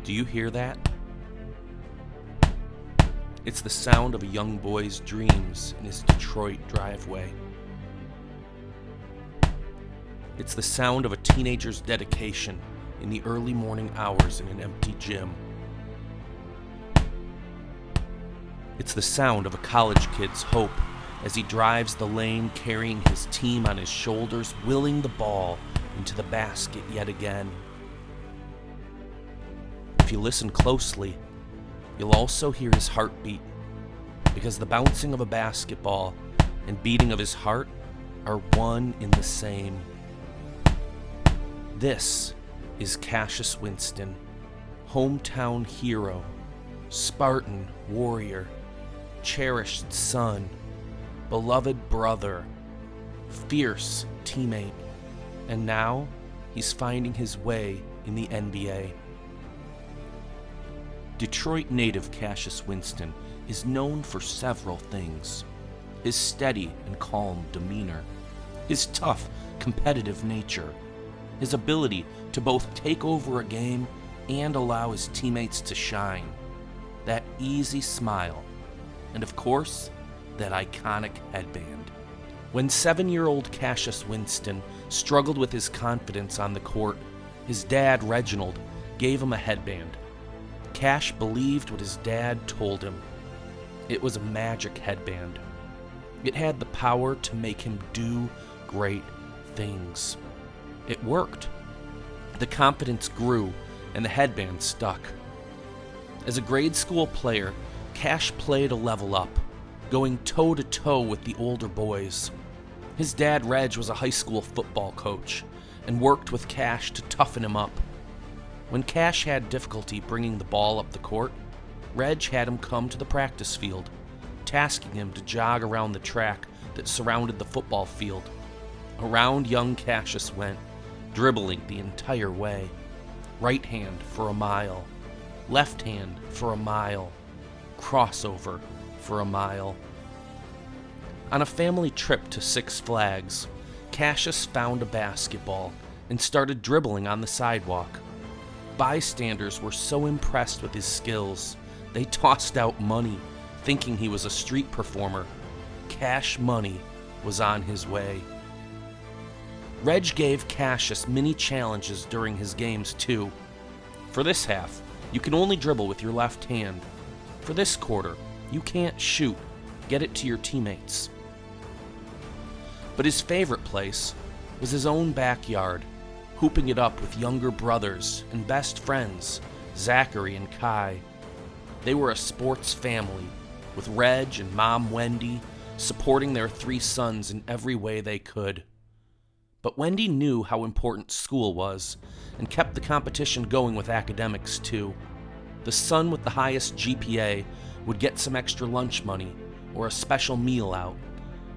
Do you hear that? It's the sound of a young boy's dreams in his Detroit driveway. It's the sound of a teenager's dedication in the early morning hours in an empty gym. It's the sound of a college kid's hope as he drives the lane carrying his team on his shoulders, willing the ball into the basket yet again. If you listen closely, you'll also hear his heartbeat, because the bouncing of a basketball and beating of his heart are one in the same. This is Cassius Winston, hometown hero, Spartan warrior, cherished son, beloved brother, fierce teammate, and now he's finding his way in the NBA. Detroit native Cassius Winston is known for several things: his steady and calm demeanor, his tough, competitive nature, his ability to both take over a game and allow his teammates to shine, that easy smile, and of course, that iconic headband. When 7-year-old Cassius Winston struggled with his confidence on the court, his dad, Reginald, gave him a headband. Cash believed what his dad told him. It was a magic headband. It had the power to make him do great things. It worked. The confidence grew, and the headband stuck. As a grade school player, Cash played a level up, going toe-to-toe with the older boys. His dad, Reg, was a high school football coach and worked with Cash to toughen him up. When Cash had difficulty bringing the ball up the court, Reg had him come to the practice field, tasking him to jog around the track that surrounded the football field. Around young Cassius went, dribbling the entire way. Right hand for a mile, left hand for a mile, crossover for a mile. On a family trip to Six Flags, Cassius found a basketball and started dribbling on the sidewalk. Bystanders were so impressed with his skills, they tossed out money, thinking he was a street performer. Cash money was on his way. Reg gave Cassius many challenges during his games too. For this half, you can only dribble with your left hand. For this quarter, you can't shoot. Get it to your teammates. But his favorite place was his own backyard, hooping it up with younger brothers and best friends, Zachary and Kai. They were a sports family, with Reg and Mom Wendy supporting their 3 sons in every way they could. But Wendy knew how important school was and kept the competition going with academics too. The son with the highest GPA would get some extra lunch money or a special meal out.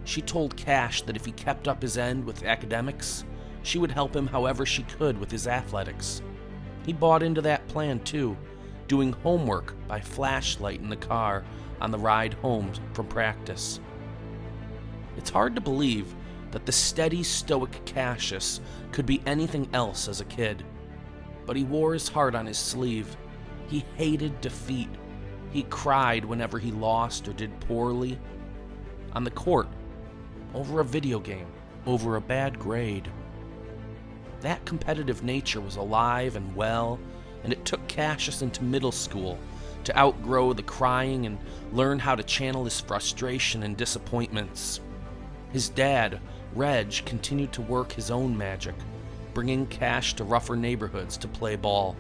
She told Cash that if he kept up his end with academics, she would help him however she could with his athletics. He bought into that plan too, doing homework by flashlight in the car on the ride home from practice. It's hard to believe that the steady, stoic Cassius could be anything else as a kid, but he wore his heart on his sleeve. He hated defeat. He cried whenever he lost or did poorly. On the court, over a video game, over a bad grade. That competitive nature was alive and well, and it took Cassius into middle school to outgrow the crying and learn how to channel his frustration and disappointments. His dad, Reg, continued to work his own magic, bringing Cash to rougher neighborhoods to play ball.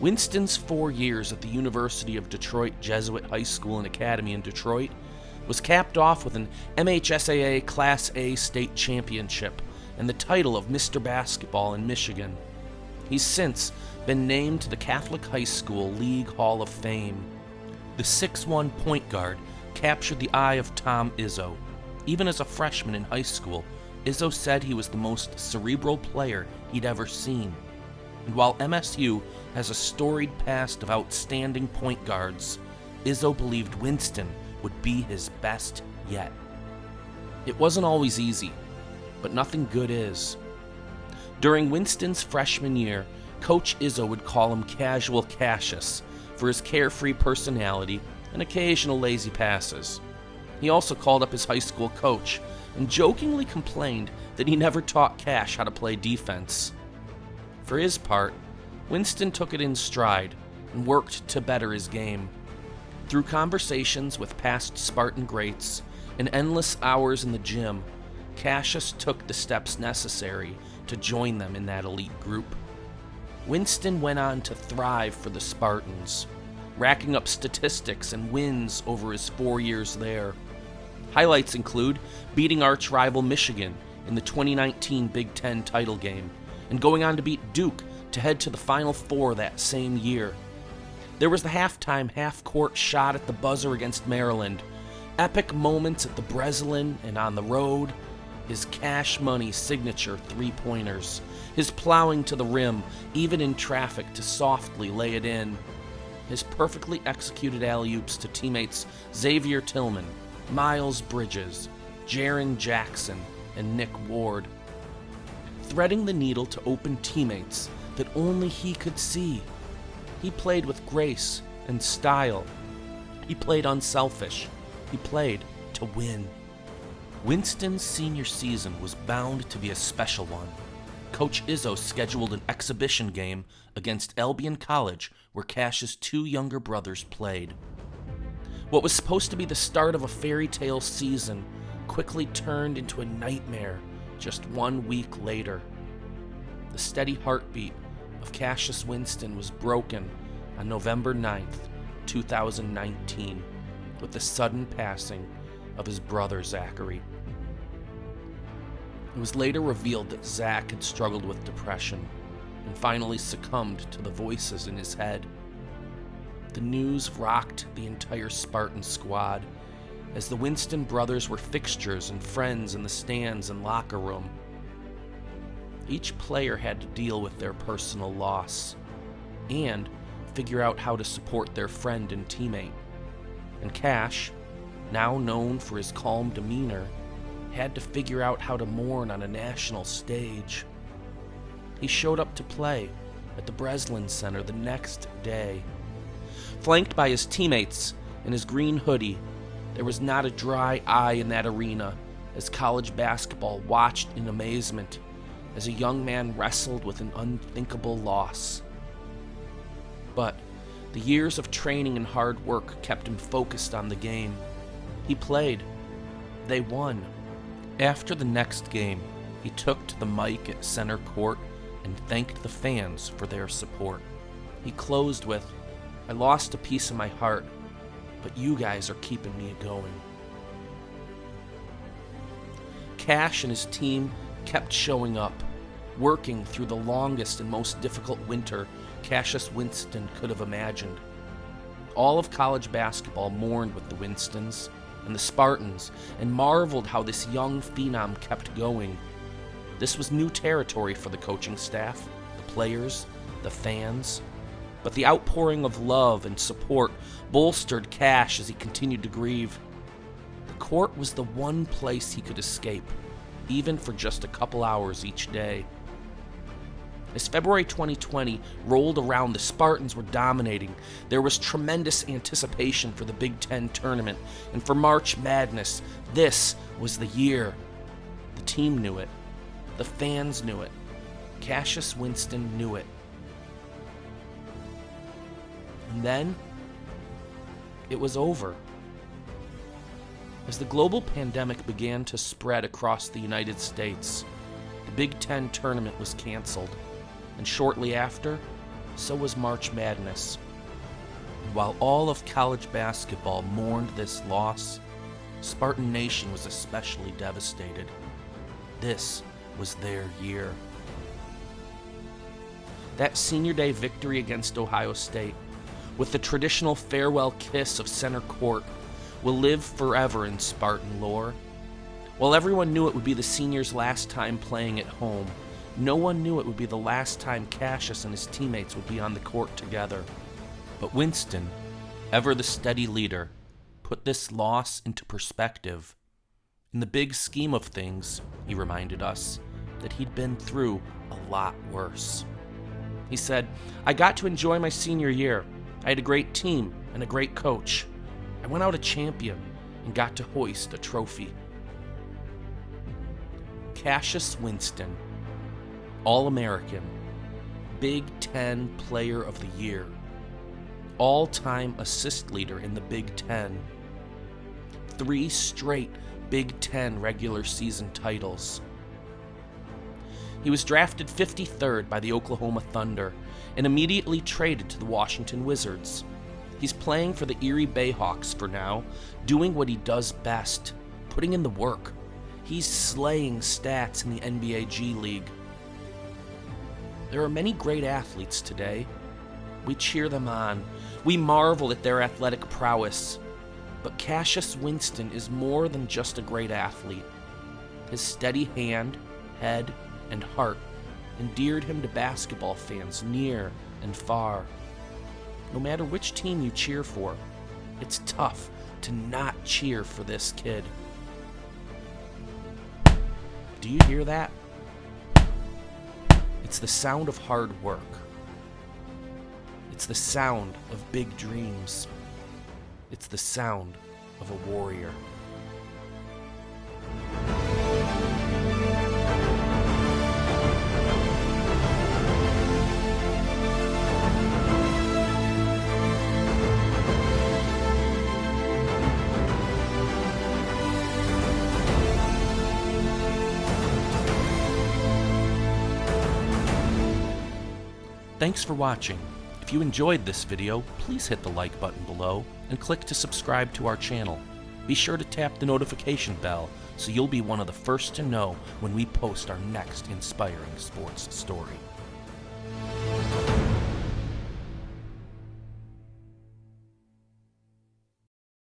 Winston's 4 years at the University of Detroit Jesuit High School and Academy in Detroit was capped off with an MHSAA Class A state championship and the title of Mr. Basketball in Michigan. He's since been named to the Catholic High School League Hall of Fame. The 6'1" point guard captured the eye of Tom Izzo. Even as a freshman in high school, Izzo said he was the most cerebral player he'd ever seen. And while MSU has a storied past of outstanding point guards, Izzo believed Winston would be his best yet. It wasn't always easy, but nothing good is. During Winston's freshman year, Coach Izzo would call him Casual Cassius for his carefree personality and occasional lazy passes. He also called up his high school coach and jokingly complained that he never taught Cash how to play defense. For his part, Winston took it in stride and worked to better his game. Through conversations with past Spartan greats and endless hours in the gym, Cassius took the steps necessary to join them in that elite group. Winston went on to thrive for the Spartans, racking up statistics and wins over his 4 years there. Highlights include beating arch-rival Michigan in the 2019 Big Ten title game and going on to beat Duke to head to the Final Four that same year. There was the halftime half-court shot at the buzzer against Maryland, epic moments at the Breslin and on the road, his cash money signature three-pointers, his plowing to the rim, even in traffic to softly lay it in, his perfectly executed alley-oops to teammates Xavier Tillman, Miles Bridges, Jaren Jackson, and Nick Ward. Threading the needle to open teammates that only he could see. He played with grace and style. He played unselfish. He played to win. Winston's senior season was bound to be a special one. Coach Izzo scheduled an exhibition game against Albion College where Cash's two younger brothers played. What was supposed to be the start of a fairy tale season quickly turned into a nightmare just 1 week later. The steady heartbeat of Cassius Winston was broken on November 9th, 2019, with the sudden passing of his brother Zachary. It was later revealed that Zach had struggled with depression and finally succumbed to the voices in his head. The news rocked the entire Spartan squad as the Winston brothers were fixtures and friends in the stands and locker room. Each player had to deal with their personal loss and figure out how to support their friend and teammate. And Cash, now known for his calm demeanor, had to figure out how to mourn on a national stage. He showed up to play at the Breslin Center the next day. Flanked by his teammates in his green hoodie, there was not a dry eye in that arena as college basketball watched in amazement as a young man wrestled with an unthinkable loss. But the years of training and hard work kept him focused on the game. He played. They won. After the next game, he took to the mic at center court and thanked the fans for their support. He closed with, "I lost a piece of my heart, but you guys are keeping me going." Cash and his team kept showing up, working through the longest and most difficult winter Cassius Winston could have imagined. All of college basketball mourned with the Winstons and the Spartans and marveled how this young phenom kept going. This was new territory for the coaching staff, the players, the fans. But the outpouring of love and support bolstered Cash as he continued to grieve. The court was the one place he could escape, even for just a couple hours each day. As February 2020 rolled around, the Spartans were dominating. There was tremendous anticipation for the Big Ten tournament and for March Madness. This was the year. The team knew it. The fans knew it. Cassius Winston knew it. And then, it was over. As the global pandemic began to spread across the United States, the Big Ten tournament was canceled. And shortly after, so was March Madness. And while all of college basketball mourned this loss, Spartan Nation was especially devastated. This was their year. That senior day victory against Ohio State, with the traditional farewell kiss of center court, will live forever in Spartan lore. While everyone knew it would be the seniors' last time playing at home, no one knew it would be the last time Cassius and his teammates would be on the court together. But Winston, ever the steady leader, put this loss into perspective In the big scheme of things, he reminded us that he'd been through a lot worse. He said, "I got to enjoy my senior year. I had a great team and a great coach. I went out a champion and got to hoist a trophy." Cassius Winston, All-American, Big Ten Player of the Year, all-time assist leader in the Big Ten, 3 straight Big Ten regular season titles. He was drafted 53rd by the Oklahoma Thunder and immediately traded to the Washington Wizards. He's playing for the Erie Bayhawks for now, doing what he does best, putting in the work. He's slaying stats in the NBA G League. There are many great athletes today. We cheer them on. We marvel at their athletic prowess. But Cassius Winston is more than just a great athlete. His steady hand, head, and heart endeared him to basketball fans near and far. No matter which team you cheer for, it's tough to not cheer for this kid. Do you hear that? It's the sound of hard work. It's the sound of big dreams. It's the sound of a warrior. Thanks for watching. If you enjoyed this video, please hit the like button below and click to subscribe to our channel. Be sure to tap the notification bell so you'll be one of the first to know when we post our next inspiring sports story.